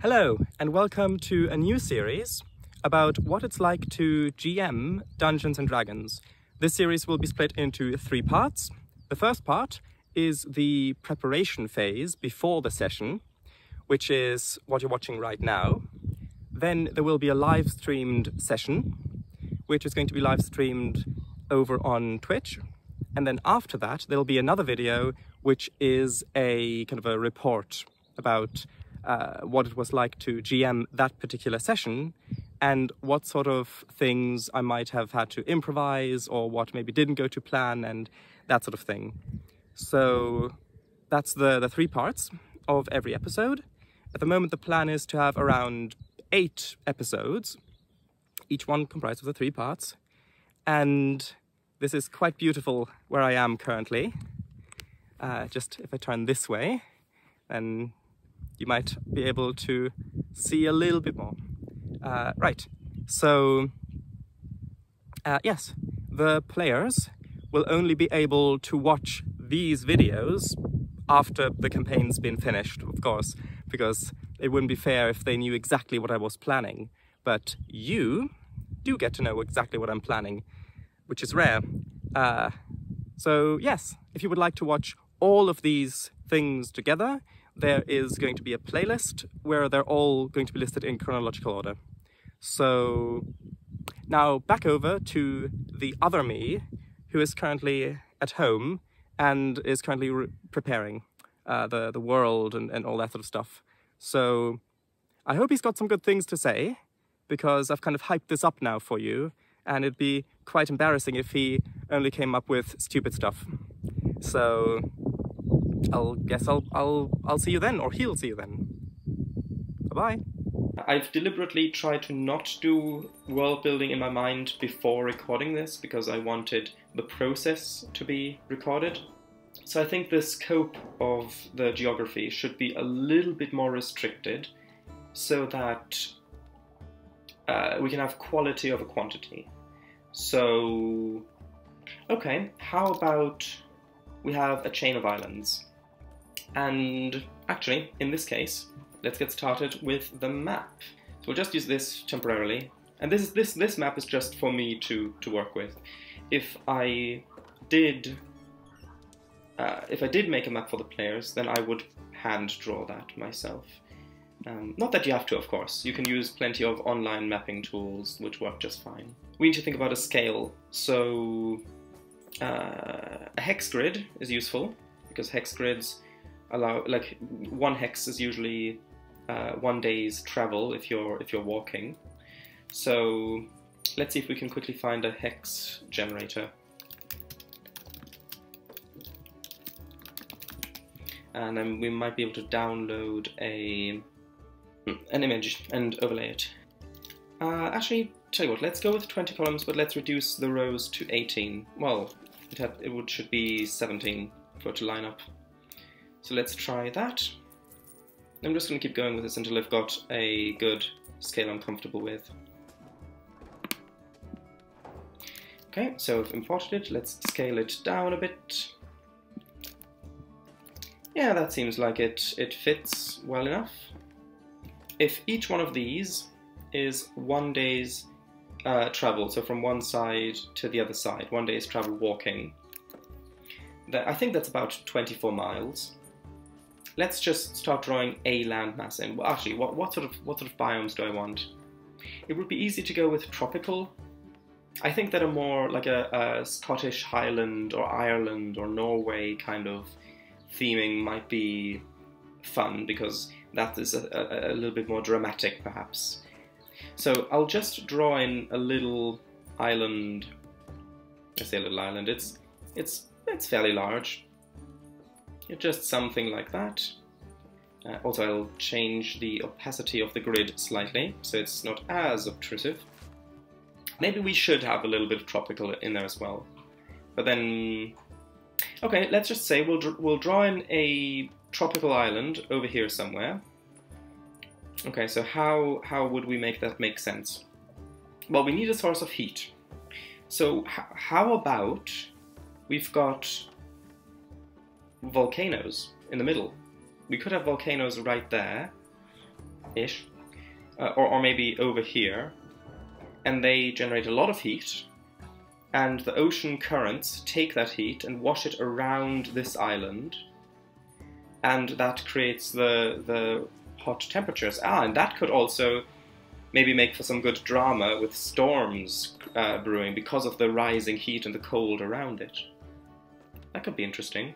Hello, and welcome to a new series about what it's like to GM Dungeons & Dragons. This series will be split into 3 parts. The first part is the preparation phase before the session, which is what you're watching right now. Then there will be a live-streamed session, which is going to be live-streamed over on Twitch. And then after that, there'll be another video, which is a kind of a report about what it was like to GM that particular session and what sort of things I might have had to improvise or what maybe didn't go to plan and that sort of thing. So that's the 3 parts of every episode. At the moment, the plan is to have around 8 episodes, each one comprised of the 3 parts. And this is quite beautiful where I am currently. Just if I turn this way, then you might be able to see a little bit more. Right, so yes, the players will only be able to watch these videos after the campaign's been finished, of course, because it wouldn't be fair if they knew exactly what I was planning. But you do get to know exactly what I'm planning, which is rare. So yes, if you would like to watch all of these things together, there is going to be a playlist where they're all going to be listed in chronological order. So now back over to the other me, who is currently at home and is currently preparing the world and all that sort of stuff. So I hope he's got some good things to say, because I've kind of hyped this up now for you, and it'd be quite embarrassing if he only came up with stupid stuff. So I'll see you then, or he'll see you then. Bye-bye. I've deliberately tried to not do world building in my mind before recording this, because I wanted the process to be recorded. So I think the scope of the geography should be a little bit more restricted, so that we can have quality over quantity. So, okay, how about we have a chain of islands? And actually, in this case, let's get started with the map. So we'll just use this temporarily. And this map is just for me to work with. If I did make a map for the players, then I would hand draw that myself. Not that you have to, of course. You can use plenty of online mapping tools, which work just fine. We need to think about a scale. So a hex grid is useful, because hex grids allow, like, 1 hex is usually 1 day's travel if you're walking. So let's see if we can quickly find a hex generator. And then we might be able to download an image and overlay it. Actually, tell you what, let's go with 20 columns, but let's reduce the rows to 18. Well, it should be 17 for it to line up. So let's try that. I'm just going to keep going with this until I've got a good scale I'm comfortable with. Okay, so I've imported it. Let's scale it down a bit. Yeah, that seems like it fits well enough. If each one of these is 1 day's travel, so from one side to the other side, 1 day's travel walking, then I think that's about 24 miles. Let's just start drawing a landmass in. Well, actually, what sort of biomes do I want? It would be easy to go with tropical. I think that a more like a Scottish Highland or Ireland or Norway kind of theming might be fun, because that is a little bit more dramatic, perhaps. So I'll just draw in a little island. I say a little island. It's fairly large. Just something like that. Also, I'll change the opacity of the grid slightly, so it's not as obtrusive. Maybe we should have a little bit of tropical in there as well. But then, okay, let's just say we'll draw in a tropical island over here somewhere. Okay, so how would we make that make sense? Well, we need a source of heat. So how about we've got volcanoes in the middle? We could have volcanoes right there, ish, or maybe over here, and they generate a lot of heat, and the ocean currents take that heat and wash it around this island, and that creates the hot temperatures. And that could also maybe make for some good drama with storms brewing because of the rising heat and the cold around it. That could be interesting.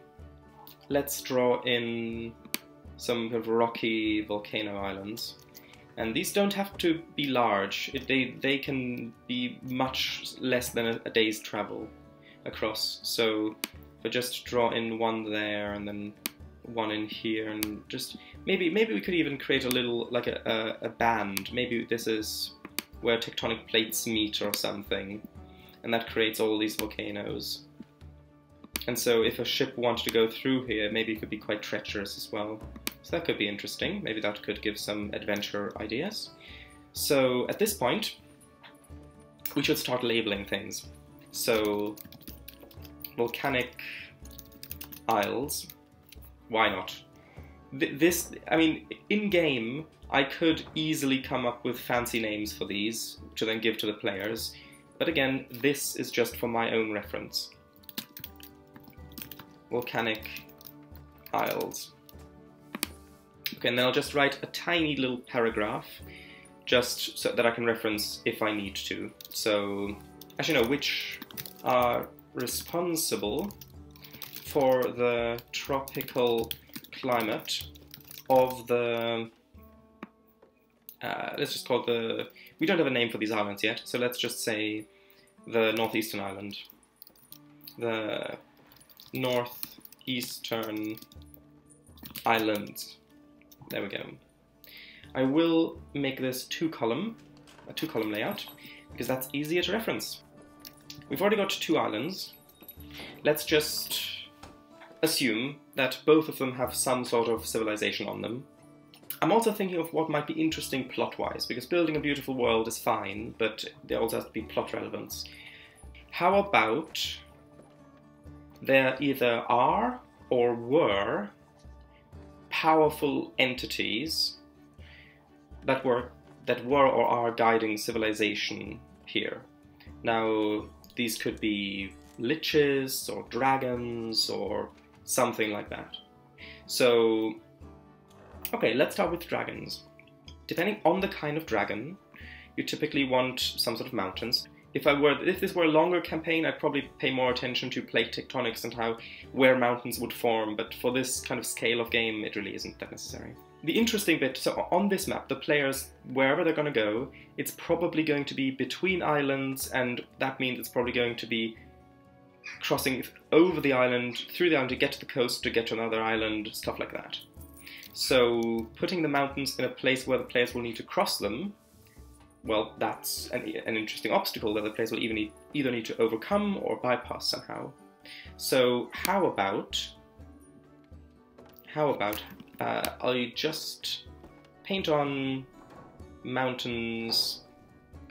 Let's draw in some kind of rocky volcano islands. And these don't have to be large. They can be much less than a day's travel across. So if I just draw in one there and then one in here, and just maybe we could even create a little, like a band. Maybe this is where tectonic plates meet or something, and that creates all these volcanoes. And so if a ship wanted to go through here, maybe it could be quite treacherous as well. So that could be interesting. Maybe that could give some adventure ideas. So at this point, we should start labeling things. So volcanic isles, why not? I mean, in-game, I could easily come up with fancy names for these to then give to the players. But again, this is just for my own reference. Volcanic isles. Okay, and then I'll just write a tiny little paragraph just so that I can reference if I need to. So, actually no, which are responsible for the tropical climate of the, let's just call it we don't have a name for these islands yet, so let's just say the northeastern island. The northeastern islands. There we go. I will make this a two-column layout, because that's easier to reference. We've already got two islands. Let's just assume that both of them have some sort of civilization on them. I'm also thinking of what might be interesting plot-wise, because building a beautiful world is fine, but there also has to be plot relevance. How about there either are or were powerful entities that were or are guiding civilization here? Now, these could be liches or dragons or something like that. So, okay, let's start with dragons. Depending on the kind of dragon, you typically want some sort of mountains. If this were a longer campaign, I'd probably pay more attention to plate tectonics and where mountains would form, but for this kind of scale of game, it really isn't that necessary. The interesting bit, so on this map, the players, wherever they're going to go, it's probably going to be between islands, and that means it's probably going to be crossing over the island, through the island to get to the coast, to get to another island, stuff like that. So putting the mountains in a place where the players will need to cross them, well, that's an interesting obstacle that the players will either need to overcome or bypass somehow. So how about I just paint on mountains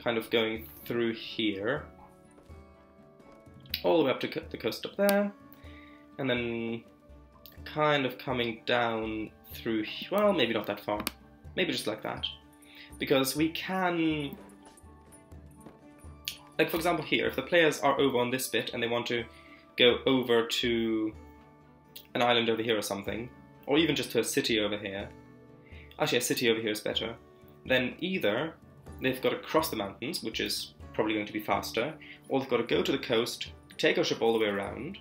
kind of going through here, all the way up to the coast up there, and then kind of coming down through, well, maybe not that far, maybe just like that. Because we can, like for example here, if the players are over on this bit and they want to go over to an island over here or something, or even just to a city over here, actually a city over here is better, then either they've got to cross the mountains, which is probably going to be faster, or they've got to go to the coast, take our ship all the way around,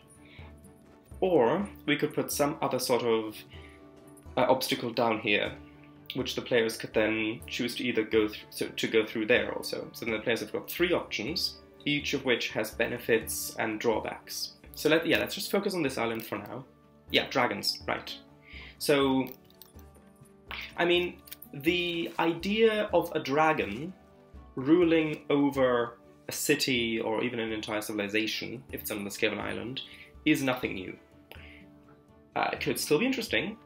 or we could put some other sort of obstacle down here, which the players could then choose to either go through there also. So then the players have got three options, each of which has benefits and drawbacks. So let's just focus on this island for now. Yeah, dragons, right. So, I mean, the idea of a dragon ruling over a city or even an entire civilization, if it's on the scale of an island, is nothing new. It could still be interesting,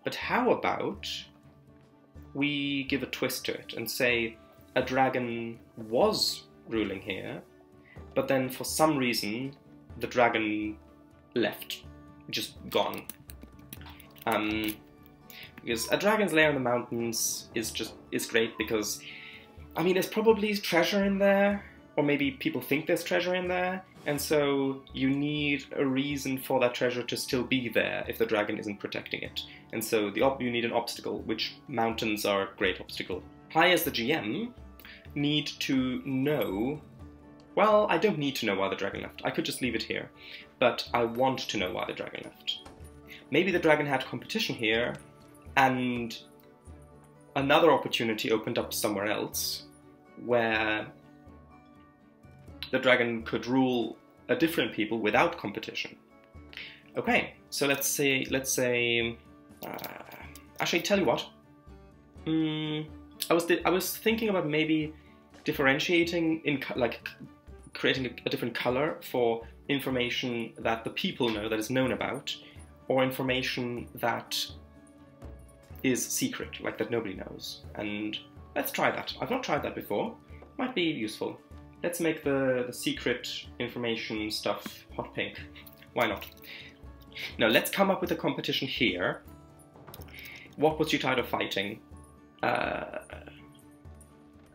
but how about we give a twist to it and say a dragon was ruling here, but then for some reason the dragon left, just gone. Because a dragon's lair in the mountains is great because, I mean, there's probably treasure in there, or maybe people think there's treasure in there, and so you need a reason for that treasure to still be there if the dragon isn't protecting it. And so you need an obstacle, which mountains are a great obstacle. I, as the GM, need to know... Well, I don't need to know why the dragon left. I could just leave it here. But I want to know why the dragon left. Maybe the dragon had competition here, and another opportunity opened up somewhere else, where the dragon could rule a different people without competition. Okay, so let's say, actually, tell you what. I was thinking about maybe differentiating in creating a different color for information that the people know, that is known about, or information that is secret, like that nobody knows. And let's try that. I've not tried that before. Might be useful. Let's make the secret information stuff hot pink. Why not? Now let's come up with a competition here. What was you tired of fighting? A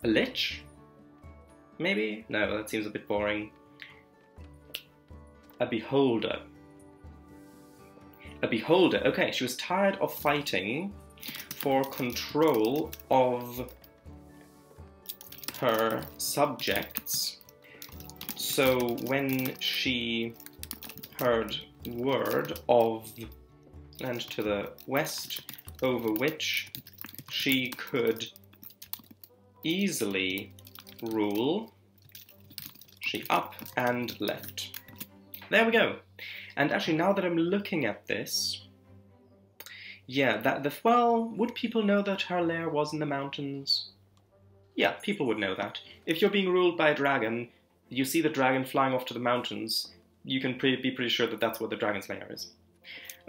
lich? Maybe? No, that seems a bit boring. A beholder. A beholder. Okay, she was tired of fighting for control of her subjects. So when she heard word of land to the west over which she could easily rule, she up and left. There we go. And actually, now that I'm looking at this, yeah, well, would people know that her lair was in the mountains? Yeah, people would know that. If you're being ruled by a dragon, you see the dragon flying off to the mountains, you can be pretty sure that that's where the dragon's lair is.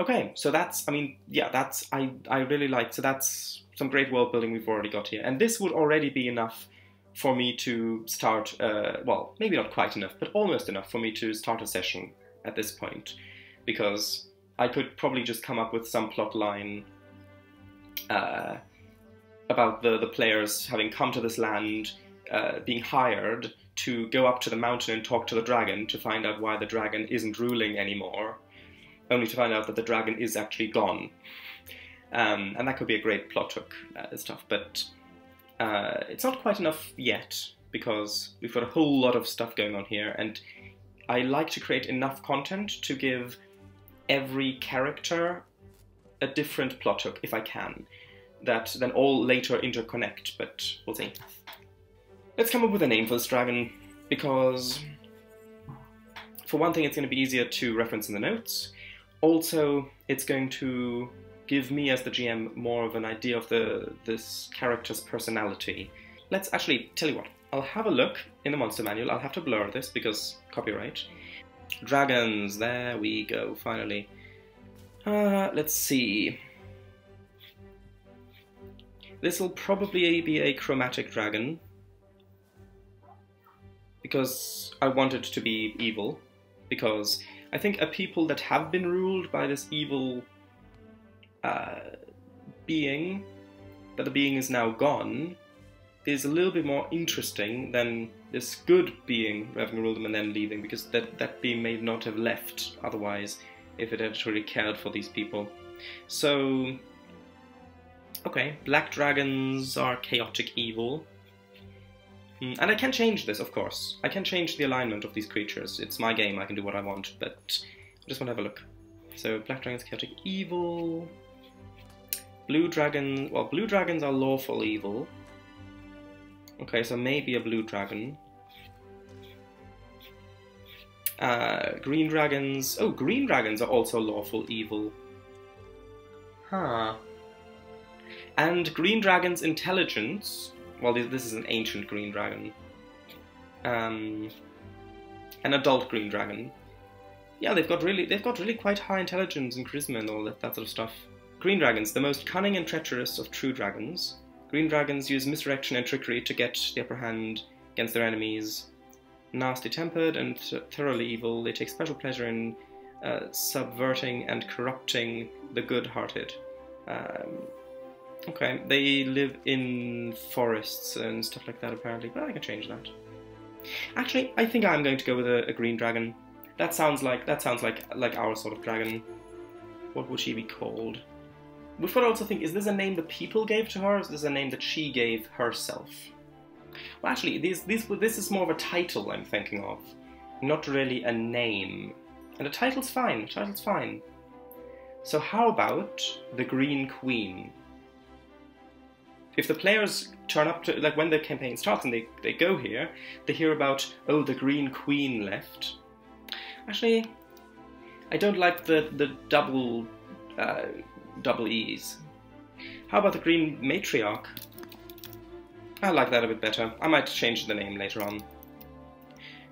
Okay, so that's, I mean, yeah, that's, I really like, so that's some great world building we've already got here. And this would already be enough for me to start, well, maybe not quite enough, but almost enough for me to start a session at this point. Because I could probably just come up with some plot line about the players having come to this land, being hired to go up to the mountain and talk to the dragon to find out why the dragon isn't ruling anymore, only to find out that the dragon is actually gone. And that could be a great plot hook stuff, but it's not quite enough yet, because we've got a whole lot of stuff going on here, and I like to create enough content to give every character a different plot hook, if I can, that then all later interconnect, but we'll see. Let's come up with a name for this dragon, because for one thing it's going to be easier to reference in the notes. Also, it's going to give me as the GM more of an idea of this character's personality. Let's actually, tell you what, I'll have a look in the monster manual. I'll have to blur this because copyright. Dragons, there we go, finally. Let's see. This will probably be a chromatic dragon, because I want it to be evil, because I think a people that have been ruled by this evil being, that the being is now gone, is a little bit more interesting than this good being having ruled them and then leaving, because that being may not have left otherwise if it had truly cared for these people. So, okay, black dragons are chaotic evil. And I can change this, of course. I can change the alignment of these creatures. It's my game, I can do what I want, but I just want to have a look. So, black dragons, chaotic evil. Blue dragon, well, blue dragons are lawful evil. Okay, so maybe a blue dragon. Green dragons, oh, green dragons are also lawful evil. Huh. And green dragon's intelligence, well, this is an ancient green dragon. An adult green dragon. Yeah, they've got really quite high intelligence and charisma and all that sort of stuff. Green dragons, the most cunning and treacherous of true dragons. Green dragons use misdirection and trickery to get the upper hand against their enemies. Nasty-tempered and thoroughly evil, they take special pleasure in subverting and corrupting the good-hearted. Okay, they live in forests and stuff like that apparently, but I can change that. Actually, I think I'm going to go with a green dragon. That sounds like our sort of dragon. What would she be called? Which would also think, is this a name the people gave to her, or is this a name that she gave herself? Well, actually, this is more of a title I'm thinking of, not really a name. And a title's fine. A title's fine. So how about the Green Queen? If the players turn up to, like, when the campaign starts and they go here, they hear about, oh, the Green Queen left. Actually, I don't like the double E's. How about the Green Matriarch? I like that a bit better. I might change the name later on.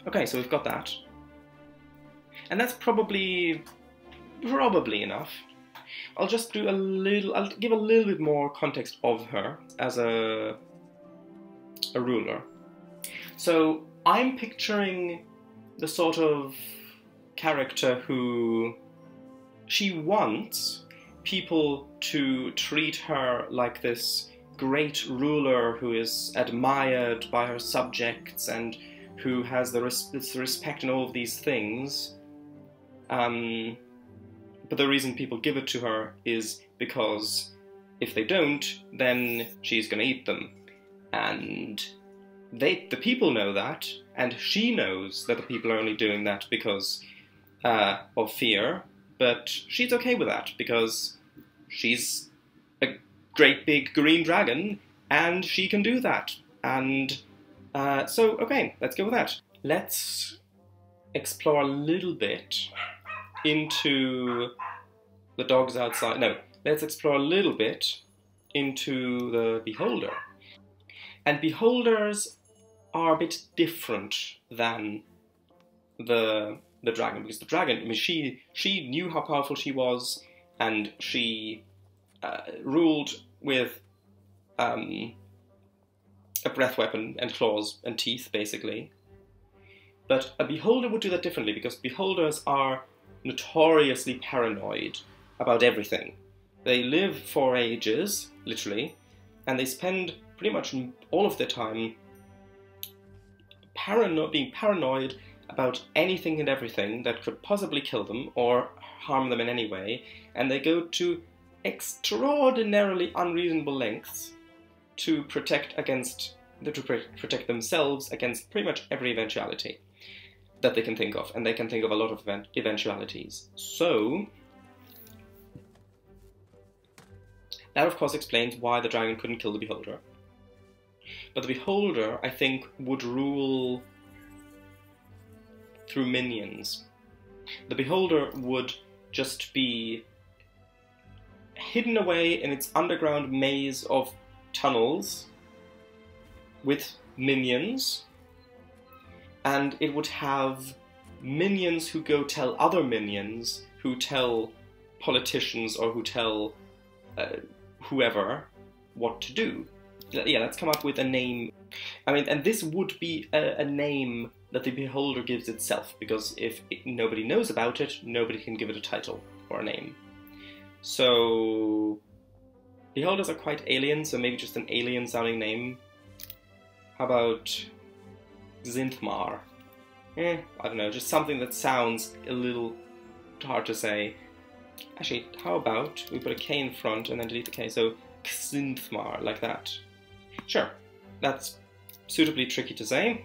Okay, so we've got that. And that's probably enough. I'll just do I'll give a little bit more context of her as a ruler. So I'm picturing the sort of character who she wants people to treat her like this great ruler who is admired by her subjects and who has this respect and all of these things. But the reason people give it to her is because if they don't, then she's going to eat them. And the people know that, and she knows that the people are only doing that because of fear, but she's okay with that because she's a great big green dragon and she can do that. And so, okay, let's go with that. Let's explore a little bit into the dogs outside. No, let's explore a little bit into the beholder. And beholders are a bit different than the dragon, because the dragon, I mean, she knew how powerful she was, and she ruled with a breath weapon and claws and teeth, basically. But a beholder would do that differently, because beholders are notoriously paranoid about everything. They live for ages, literally, and they spend pretty much all of their time being paranoid about anything and everything that could possibly kill them or harm them in any way, and they go to extraordinarily unreasonable lengths to protect themselves against pretty much every eventuality that they can think of, and they can think of a lot of eventualities. So that of course explains why the dragon couldn't kill the beholder. But the beholder, I think, would rule through minions. The beholder would just be hidden away in its underground maze of tunnels with minions, and it would have minions who go tell other minions, who tell politicians or who tell whoever what to do. Yeah, let's come up with a name. I mean, and this would be a name that the beholder gives itself, because if nobody knows about it, nobody can give it a title or a name. So beholders are quite alien, so maybe just an alien sounding name. How about Xinthmar? I don't know, just something that sounds a little hard to say. Actually, how about we put a K in front and then delete the K, so Xinthmar, like that. Sure, that's suitably tricky to say.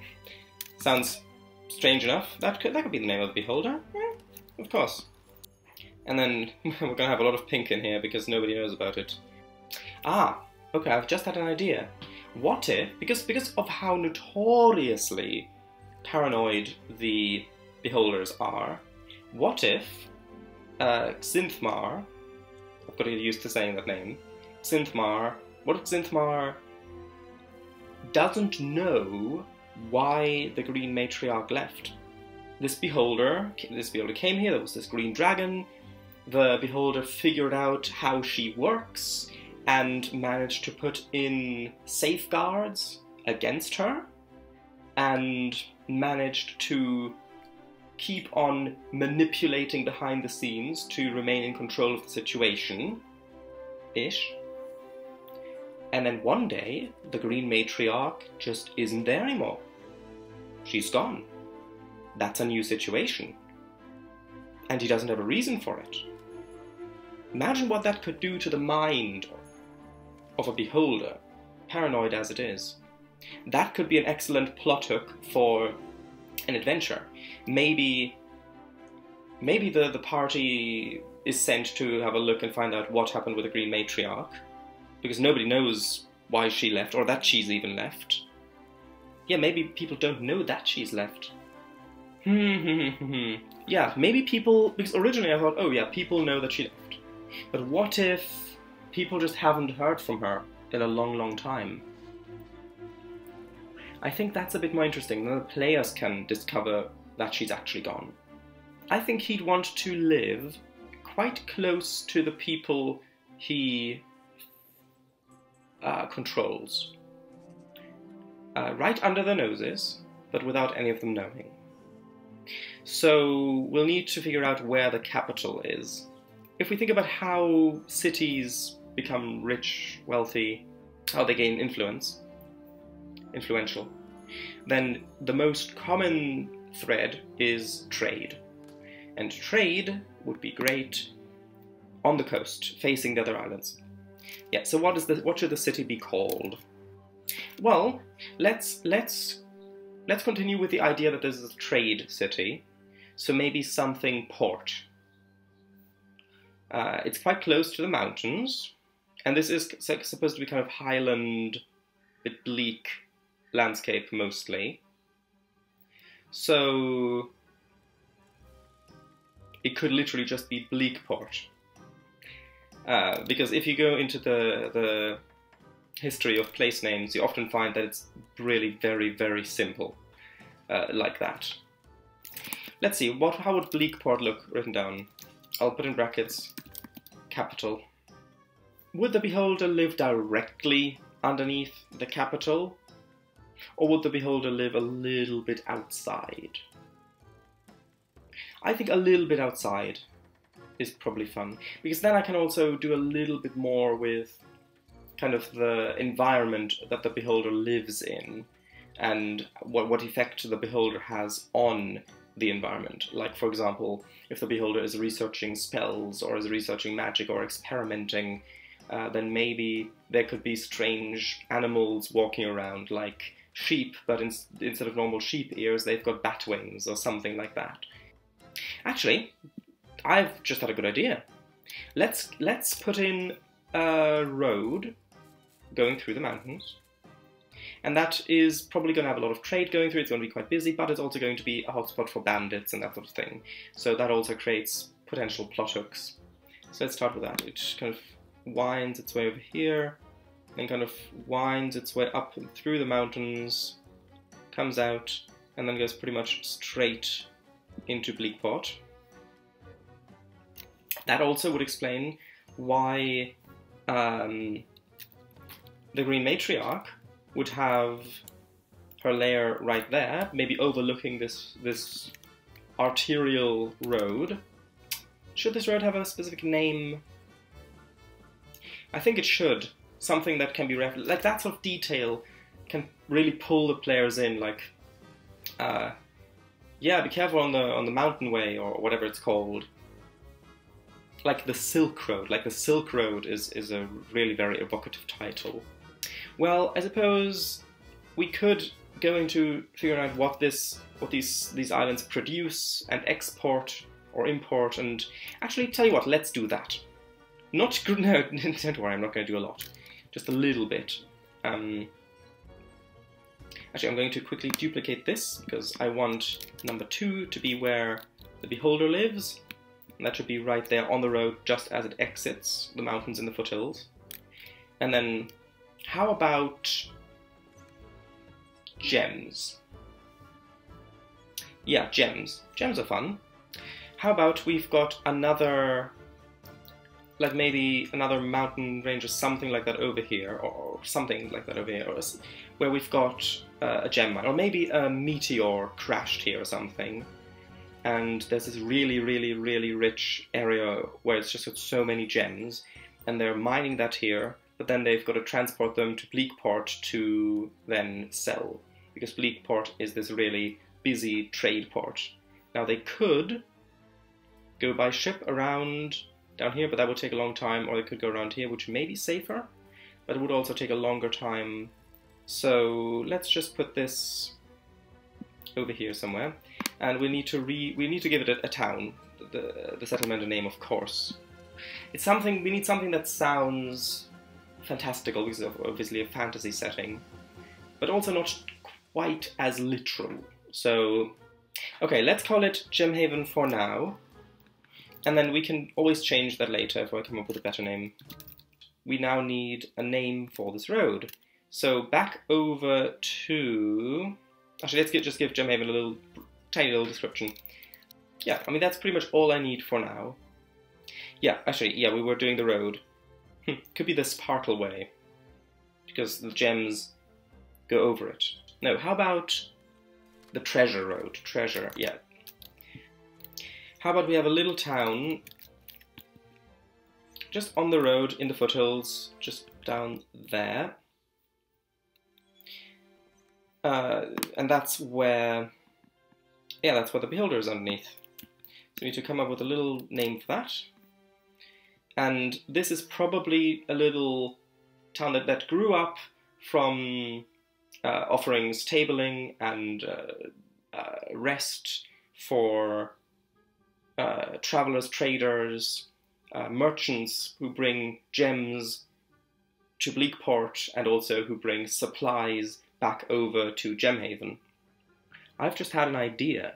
Sounds strange enough. That could be the name of the beholder. Yeah, of course. And then we're gonna have a lot of pink in here because nobody knows about it. Ah, okay, I've just had an idea. What if, because of how notoriously paranoid the beholders are, what if Xinthmar, I've got to get used to saying that name, Xinthmar, what if Xinthmar doesn't know why the Green Matriarch left? This beholder came here, there was this green dragon, the beholder figured out how she works and managed to put in safeguards against her, and managed to keep on manipulating behind the scenes to remain in control of the situation-ish. And then one day, the Green Matriarch just isn't there anymore. She's gone. That's a new situation. And he doesn't have a reason for it. Imagine what that could do to the mind of a beholder, paranoid as it is. That could be an excellent plot hook for an adventure. Maybe the party is sent to have a look and find out what happened with the Green Matriarch, because nobody knows why she left, or that she's even left. Yeah, maybe people don't know that she's left. Yeah, maybe people, because originally I thought, oh yeah, people know that she left. But what if people just haven't heard from her in a long, long time? I think that's a bit more interesting. Then the players can discover that she's actually gone. I think he'd want to live quite close to the people he controls. Right under their noses, but without any of them knowing. So we'll need to figure out where the capital is. If we think about how cities become rich, wealthy, how they gain influential, then the most common thread is trade. And trade would be great on the coast, facing the other islands. Yeah, so what should the city be called? Well, let's continue with the idea that this is a trade city, so maybe something port. It's quite close to the mountains, and this is supposed to be kind of highland, bit bleak landscape mostly. So it could literally just be Bleakport. Because if you go into the history of place names, you often find that it's really very, very simple, like that. Let's see, how would Bleakport look written down? I'll put in brackets, capital. Would the beholder live directly underneath the capital? Or would the beholder live a little bit outside? I think a little bit outside is probably fun, because then I can also do a little bit more with kind of the environment that the beholder lives in and what effect the beholder has on the environment. Like, for example, if the beholder is researching spells or is researching magic or experimenting, then maybe there could be strange animals walking around, like sheep, but instead of normal sheep ears, they've got bat wings or something like that. Actually, I've just had a good idea. Let's put in a road going through the mountains, and that is probably going to have a lot of trade going through. It's going to be quite busy, but it's also going to be a hotspot for bandits and that sort of thing. So that also creates potential plot hooks. So let's start with that. It kind of winds its way over here, and kind of winds its way up and through the mountains, comes out, and then goes pretty much straight into Bleakport. That also would explain why the Green Matriarch would have her lair right there, maybe overlooking this arterial road. Should this road have a specific name? I think it should. Something that can be like that sort of detail can really pull the players in. Like, yeah, be careful on the mountain way or whatever it's called. Like the Silk Road. Like the Silk Road is a really very evocative title. Well, I suppose we could go into figuring out what these islands produce and export or import, and actually tell you what, let's do that. No, don't worry, I'm not going to do a lot. Just a little bit. Actually, I'm going to quickly duplicate this, because I want number 2 to be where the beholder lives. And that should be right there on the road, just as it exits the mountains in the foothills. And then, how about gems? Yeah, gems. Gems are fun. How about we've got another, like maybe another mountain range or something like that over here, or something like that over here, or where we've got a gem mine, or maybe a meteor crashed here or something, and there's this really, really, really rich area where it's just got so many gems, and they're mining that here, but then they've got to transport them to Bleakport to then sell, because Bleakport is this really busy trade port. Now they could go by ship around down here, but that would take a long time, or they could go around here, which may be safer, but it would also take a longer time. So let's just put this over here somewhere, and we need to give it a town, the settlement a name, of course. It's something, we need something that sounds fantastical, because it's obviously a fantasy setting, but also not quite as literal. So, okay, let's call it Gemhaven for now, and then we can always change that later if I come up with a better name. We now need a name for this road. So back over to... Actually, let's just give Gemhaven a tiny little description. Yeah, I mean, that's pretty much all I need for now. Yeah, actually, yeah, we were doing the road. Could be the Sparkle Way, because the gems go over it. No, how about the Treasure Road? Treasure, yeah. How about we have a little town just on the road in the foothills, just down there. And that's where, yeah, that's where the Beholder is underneath. So we need to come up with a little name for that. And this is probably a little town that grew up from offerings, tabling, and rest for travelers, traders, merchants who bring gems to Bleakport, and also who bring supplies back over to Gemhaven. I've just had an idea.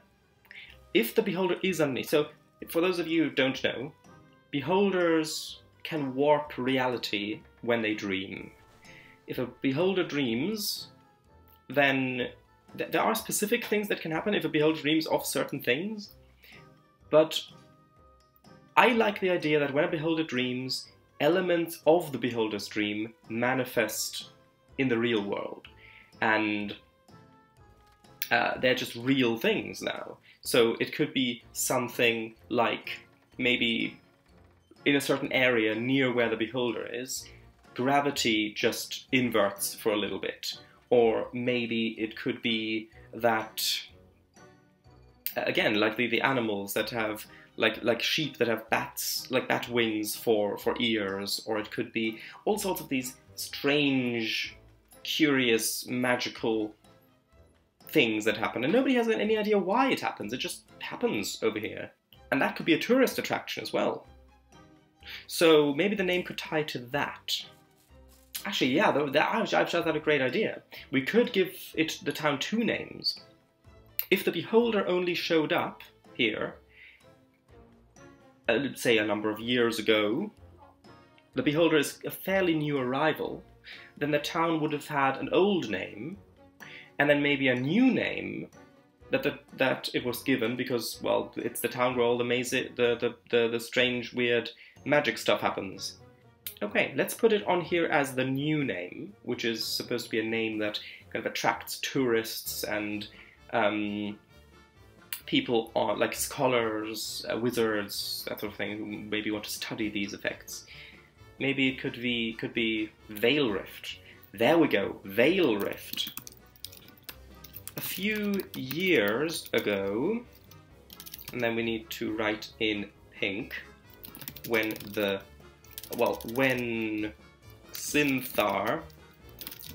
If the Beholder is underneath, so for those of you who don't know, Beholders can warp reality when they dream. If a Beholder dreams, then there are specific things that can happen if a Beholder dreams of certain things, but I like the idea that when a Beholder dreams, elements of the Beholder's dream manifest in the real world, and they're just real things now. So it could be something like, maybe in a certain area near where the Beholder is, gravity just inverts for a little bit. Or maybe it could be that, again, like the animals that have, like sheep that have bats, like bat wings for ears, or it could be all sorts of these strange, curious, magical things that happen, and nobody has any idea why it happens. It just happens over here. And that could be a tourist attraction as well. So maybe the name could tie to that. Actually, yeah, I've just had a great idea. We could give the town two names. If the Beholder only showed up here, let's say a number of years ago, the Beholder is a fairly new arrival, then the town would have had an old name, and then maybe a new name that it was given because, well, it's the town where all the strange, weird magic stuff happens. Okay, let's put it on here as the new name, which is supposed to be a name that kind of attracts tourists and people like scholars, wizards, that sort of thing, who maybe want to study these effects. Maybe it could be Veil Rift. There we go, Veil Rift. A few years ago, and then we need to write in pink, when Xinthar,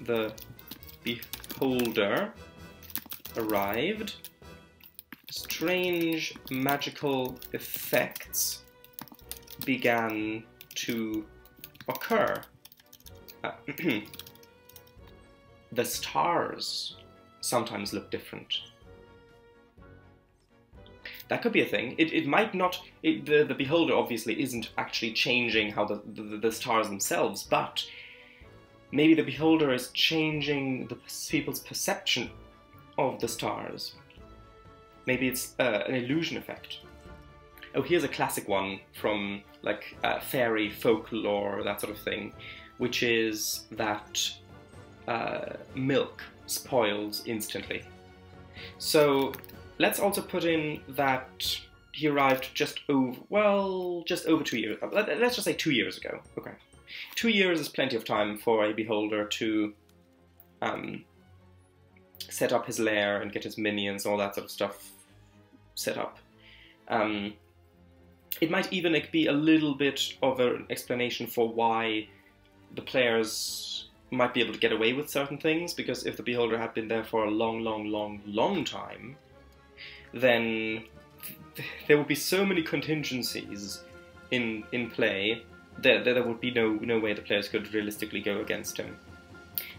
the Beholder, arrived, strange magical effects began to occur. The stars sometimes look different. That could be a thing. It might not... the Beholder obviously isn't actually changing how the stars themselves, but maybe the Beholder is changing the people's perception of the stars. Maybe it's an illusion effect. Oh, here's a classic one from like fairy folklore, that sort of thing, which is that milk spoils instantly. So let's also put in that he arrived just over 2 years. Let's just say 2 years ago. Okay. 2 years is plenty of time for a beholder to set up his lair and get his minions and all that sort of stuff set up. It might even be a little bit of an explanation for why the players might be able to get away with certain things, because if the beholder had been there for a long time, then there would be so many contingencies in play that there would be no way the players could realistically go against him.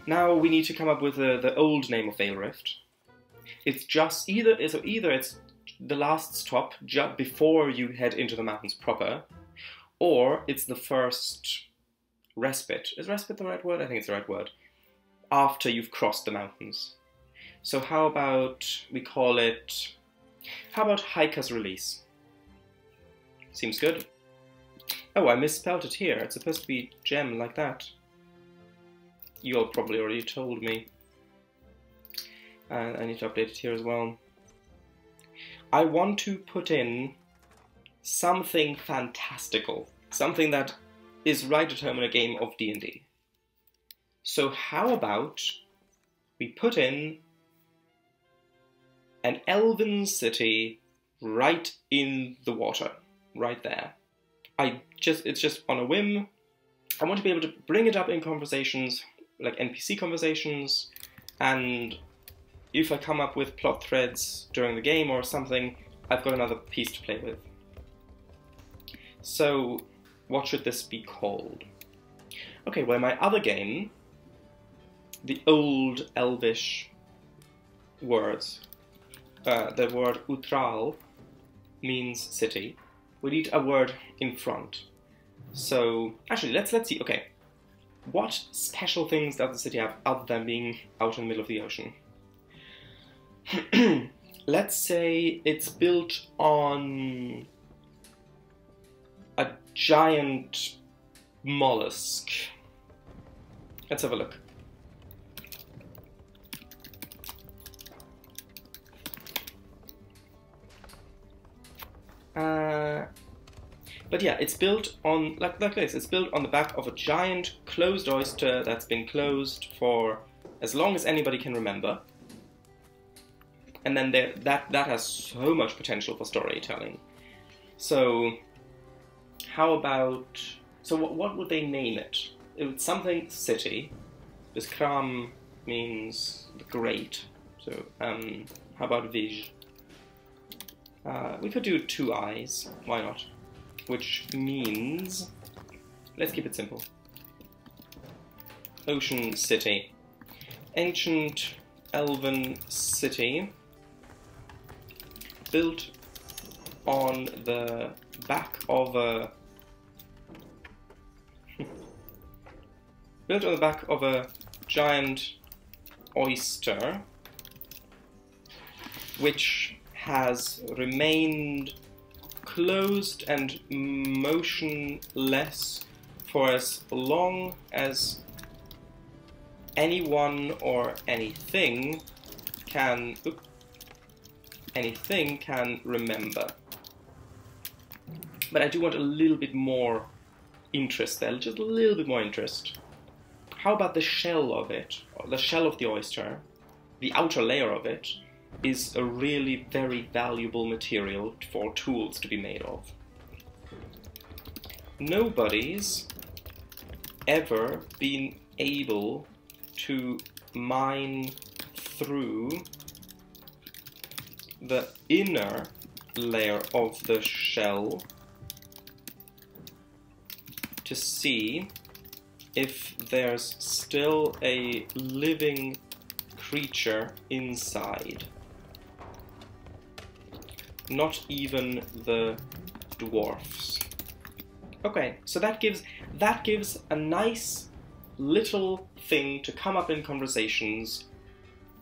Now we need to come up with the old name of Vale Rift. It's just either it's the last stop just before you head into the mountains proper, or it's the first respite. Is respite the right word? I think it's the right word. After you've crossed the mountains. So how about we call it... How about Hiker's Release? Seems good. Oh, I misspelled it here. It's supposed to be gem like that. You all probably already told me. I need to update it here as well. I want to put in something fantastical. Something that is right at home in a game of D&D. So how about we put in an elven city right in the water, right there. It's just on a whim. I want to be able to bring it up in conversations, like NPC conversations, and if I come up with plot threads during the game or something, I've got another piece to play with. So, what should this be called? Okay, well, my other game, the old Elvish words, the word Utral means city. We need a word in front. So, actually, let's see. Okay, what special things does the city have other than being out in the middle of the ocean? Let's say it's built on a giant mollusk. Let's have a look. But yeah, it's built on, like this, it's built on the back of a giant closed oyster that's been closed for as long as anybody can remember. And then that has so much potential for storytelling. So, how about... So what would they name it? It would something city, because Kram means the great. So, how about Vij? We could do 2 eyes, why not? Which means... Let's keep it simple. Ocean City. Ancient Elven City. Built on the back of a... built on the back of a giant oyster, which has remained closed and motionless for as long as anyone or anything can remember. But I do want a little bit more interest there, just a little bit more interest. How about the shell of it, or the shell of the oyster, the outer layer of it, is a really very valuable material for tools to be made of. Nobody's ever been able to mine through the inner layer of the shell to see if there's still a living creature inside. Not even the dwarfs. Okay, so that gives a nice little thing to come up in conversations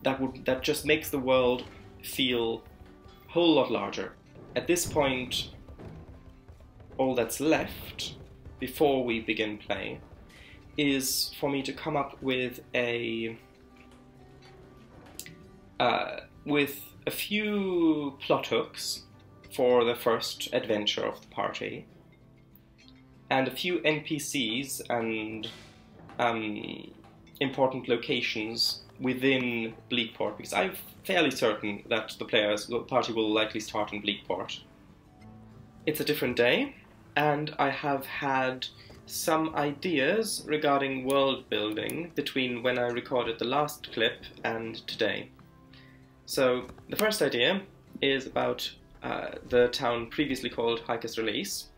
that just makes the world feel a whole lot larger. At this point, all that's left before we begin play is for me to come up with a few plot hooks for the first adventure of the party, and a few NPCs and important locations within Bleakport, because I'm fairly certain that the party will likely start in Bleakport. It's a different day, and I have had some ideas regarding world building between when I recorded the last clip and today. So the first idea is about the town previously called Hicus Release.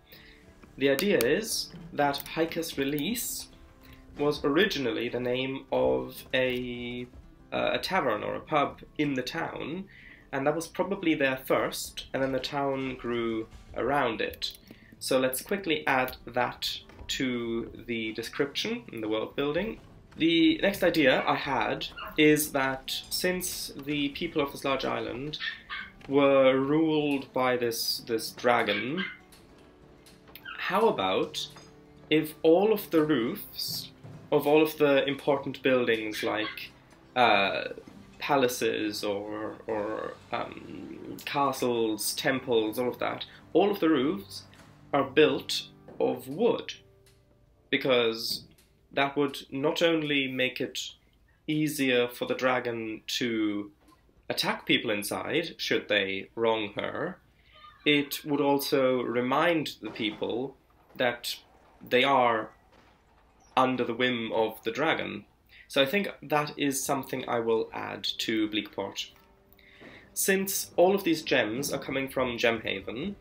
The idea is that Hicus Release was originally the name of a tavern or a pub in the town, and that was probably there first, and then the town grew around it. So let's quickly add that to the description in the world building. The next idea I had is that since the people of this large island were ruled by this dragon, how about if all of the roofs of all of the important buildings like palaces or castles, temples, all of the roofs are built of wood, because that would not only make it easier for the dragon to attack people inside should they wrong her, it would also remind the people that they are under the whim of the dragon. So I think that is something I will add to Bleakport. Since all of these gems are coming from Gemhaven,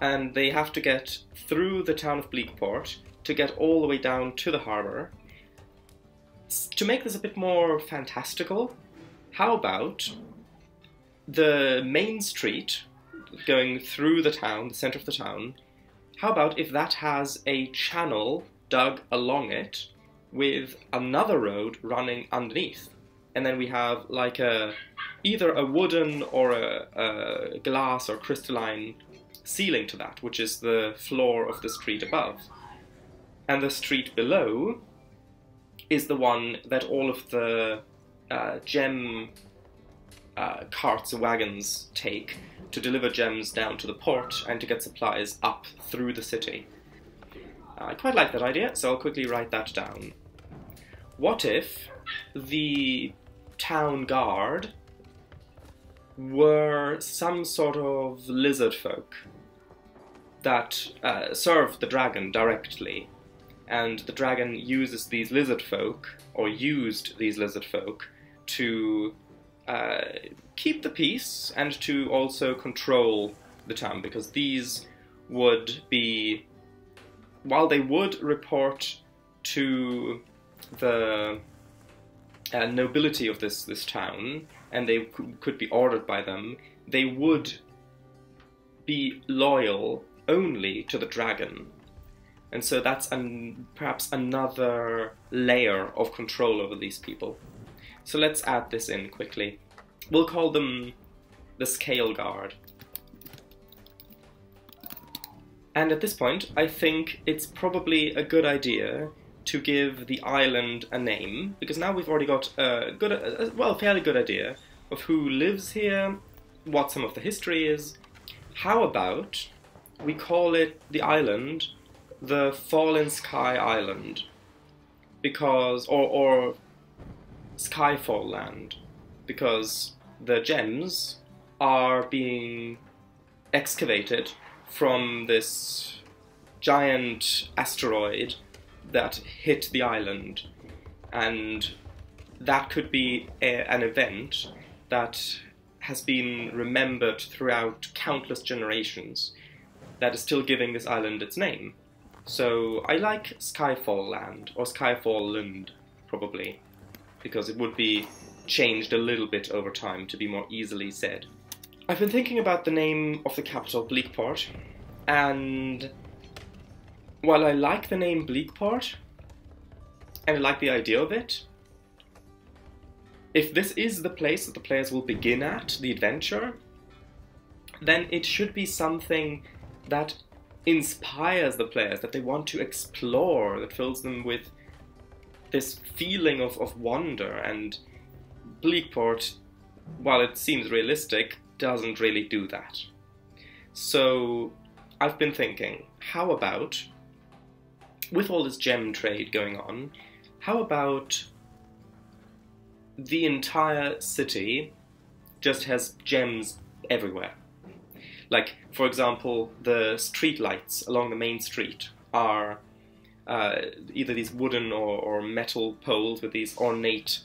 and they have to get through the town of Bleakport to get all the way down to the harbour, to make this a bit more fantastical, how about the main street going through the town, the centre of the town, how about if that has a channel dug along it with another road running underneath? And then we have like either a wooden or a glass or crystalline ceiling to that, which is the floor of the street above. And the street below is the one that all of the gem carts and wagons take to deliver gems down to the port and to get supplies up through the city. I quite like that idea, so I'll quickly write that down. What if the town guard were some sort of lizard folk that serve the dragon directly, and the dragon uses these lizard folk, or used these lizard folk, to keep the peace and to also control the town, because these would be, while they would report to the nobility of this town, and they could be ordered by them, they would be loyal only to the dragon. And so that's perhaps another layer of control over these people. So let's add this in quickly. We'll call them the Scale Guard. And at this point, I think it's probably a good idea to give the island a name, because now we've already got a fairly good idea of who lives here, what some of the history is. How about we call it the island the Fallen Sky Island, because or Skyfall Land, because the gems are being excavated from this giant asteroid that hit the island, and that could be an event that has been remembered throughout countless generations, that is still giving this island its name. So I like Skyfall Land, or Skyfall Lund, probably, because it would be changed a little bit over time to be more easily said. I've been thinking about the name of the capital, Bleakport, and while I like the name Bleakport, and I like the idea of it, if this is the place that the players will begin at, the adventure, then it should be something that inspires the players, that they want to explore, that fills them with this feeling of wonder. And Bleakport, while it seems realistic, doesn't really do that. So I've been thinking, how about with all this gem trade going on, how about the entire city just has gems everywhere? Like, for example, the street lights along the main street are either these wooden or metal poles with these ornate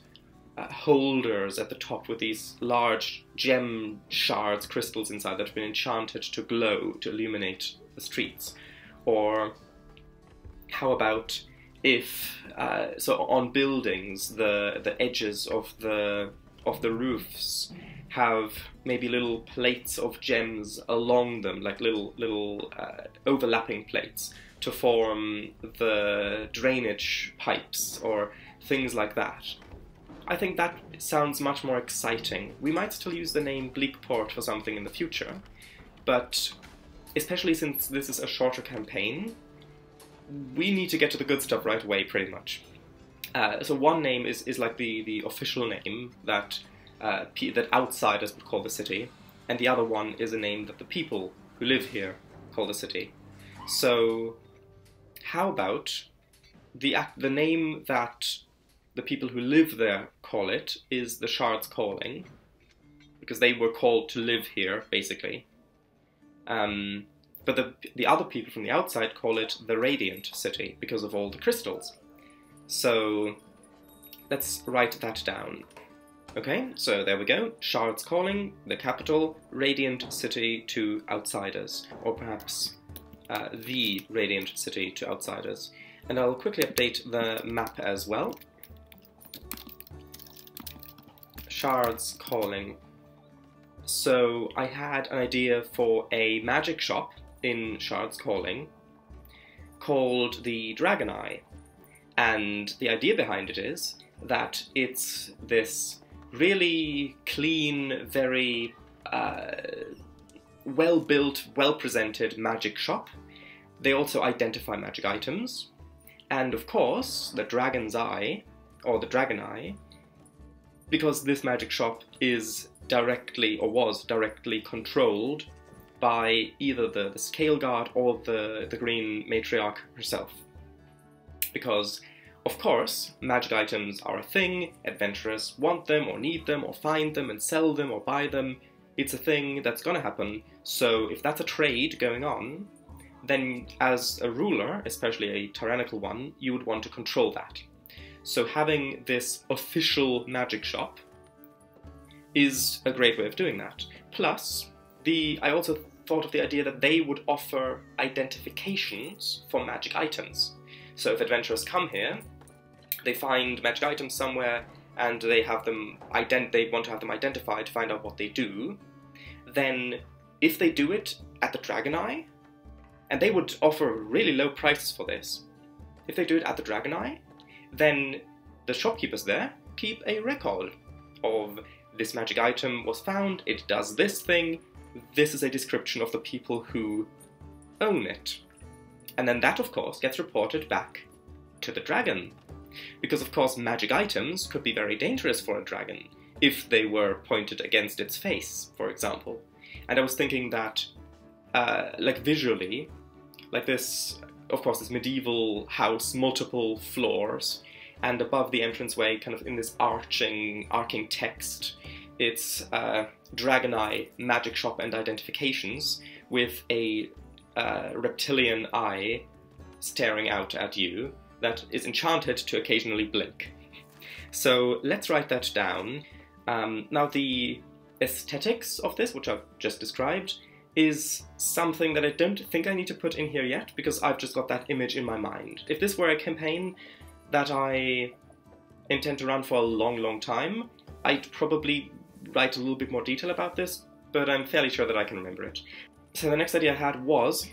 holders at the top with these large gem shards, crystals inside that have been enchanted to glow, to illuminate the streets. Or how about if, so on buildings, the edges of the roofs have maybe little plates of gems along them, like little overlapping plates to form the drainage pipes or things like that. I think that sounds much more exciting. We might still use the name Bleakport for something in the future, but especially since this is a shorter campaign, we need to get to the good stuff right away, pretty much. So one name is like the official name that that outsiders would call the city, and the other one is a name that the people who live here call the city. So how about the name that the people who live there call it is the Shard's Calling, because they were called to live here, basically. But the other people from the outside call it the Radiant City, because of all the crystals. So let's write that down. Okay, so there we go. Shard's Calling, the capital, Radiant City to outsiders, or perhaps the Radiant City to outsiders. And I'll quickly update the map as well. Shard's Calling. So I had an idea for a magic shop in Shard's Calling called the Dragon Eye. And the idea behind it is that it's this really clean, very well-built, well-presented magic shop. They also identify magic items. And of course, the Dragon's Eye, or the Dragon Eye, because this magic shop is directly, or was directly controlled by either the Scale Guard or the Green Matriarch herself. Because, of course, magic items are a thing, adventurers want them or need them or find them and sell them or buy them. It's a thing that's gonna happen, so if that's a trade going on, then as a ruler, especially a tyrannical one, you would want to control that. So having this official magic shop is a great way of doing that. Plus, I also thought of the idea that they would offer identifications for magic items. So if adventurers come here, they find magic items somewhere, and they have them they want to have them identified to find out what they do, then if they do it at the Dragon Eye, and they would offer really low prices for this, if they do it at the Dragon Eye, then the shopkeepers there keep a record of this magic item was found, it does this thing, this is a description of the people who own it. And then that, of course, gets reported back to the dragon. Because, of course, magic items could be very dangerous for a dragon, if they were pointed against its face, for example. And I was thinking that, like visually, like this, of course, this medieval house, multiple floors, and above the entranceway, kind of in this arcing text, it's Dragon Eye, Magic Shop and Identifications, with a reptilian eye staring out at you that is enchanted to occasionally blink. So let's write that down. Now the aesthetics of this, which I've just described, is something that I don't think I need to put in here yet, because I've just got that image in my mind. If this were a campaign that I intend to run for a long, long time, I'd probably write a little bit more detail about this, but I'm fairly sure that I can remember it. So the next idea I had was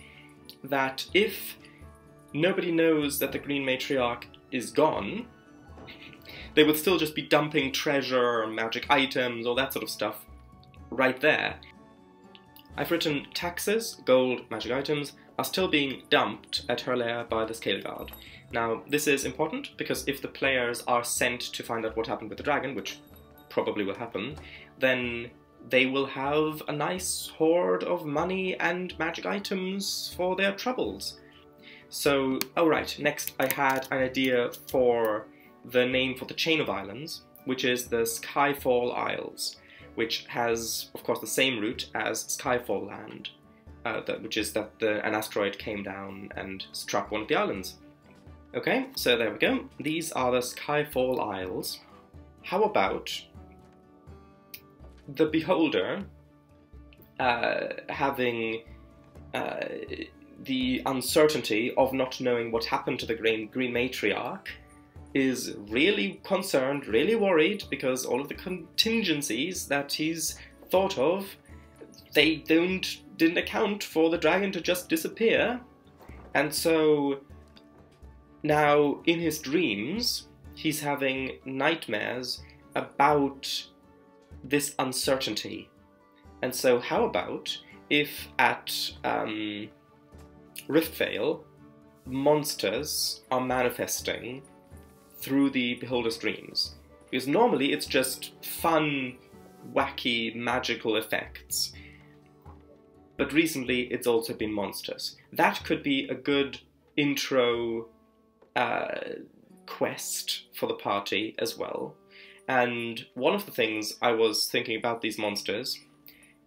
that if nobody knows that the Green Matriarch is gone, they would still just be dumping treasure, magic items, all that sort of stuff right there. I've written taxes, gold, magic items, are still being dumped at her lair by the Scale Guard. Now, this is important because if the players are sent to find out what happened with the dragon, which probably will happen, then they will have a nice hoard of money and magic items for their troubles. So, oh right, next I had an idea for the name for the chain of islands, which is the Skyfall Isles, which has, of course, the same route as Skyfall Land, which is that an asteroid came down and struck one of the islands. Okay, so there we go. These are the Skyfall Isles. How about the beholder having the uncertainty of not knowing what happened to the Green Matriarch, is really concerned, really worried, because all of the contingencies that he's thought of, they didn't account for the dragon to just disappear. And so now in his dreams, he's having nightmares about this uncertainty. And so how about if at Riftvale, monsters are manifesting through the beholder's dreams? Because normally it's just fun, wacky, magical effects. But recently it's also been monsters. That could be a good intro quest for the party as well. And one of the things I was thinking about these monsters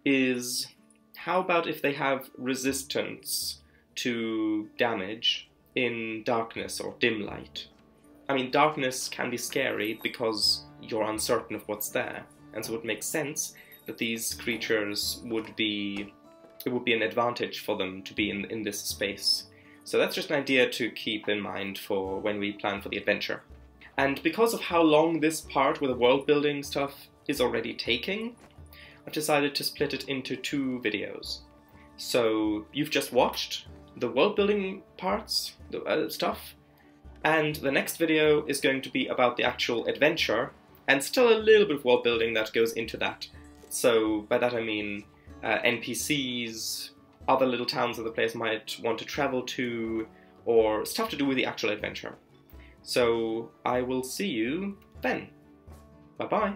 is, how about if they have resistance to damage in darkness or dim light? I mean, darkness can be scary because you're uncertain of what's there, and so it makes sense that these creatures would be, it would be an advantage for them to be in this space. So that's just an idea to keep in mind for when we plan for the adventure. And because of how long this part with the world building stuff is already taking, I've decided to split it into 2 videos. So you've just watched the world building parts, the stuff, and the next video is going to be about the actual adventure, and still a little bit of world building that goes into that. So by that I mean NPCs, other little towns that the players might want to travel to, or stuff to do with the actual adventure. So I will see you then. Bye bye.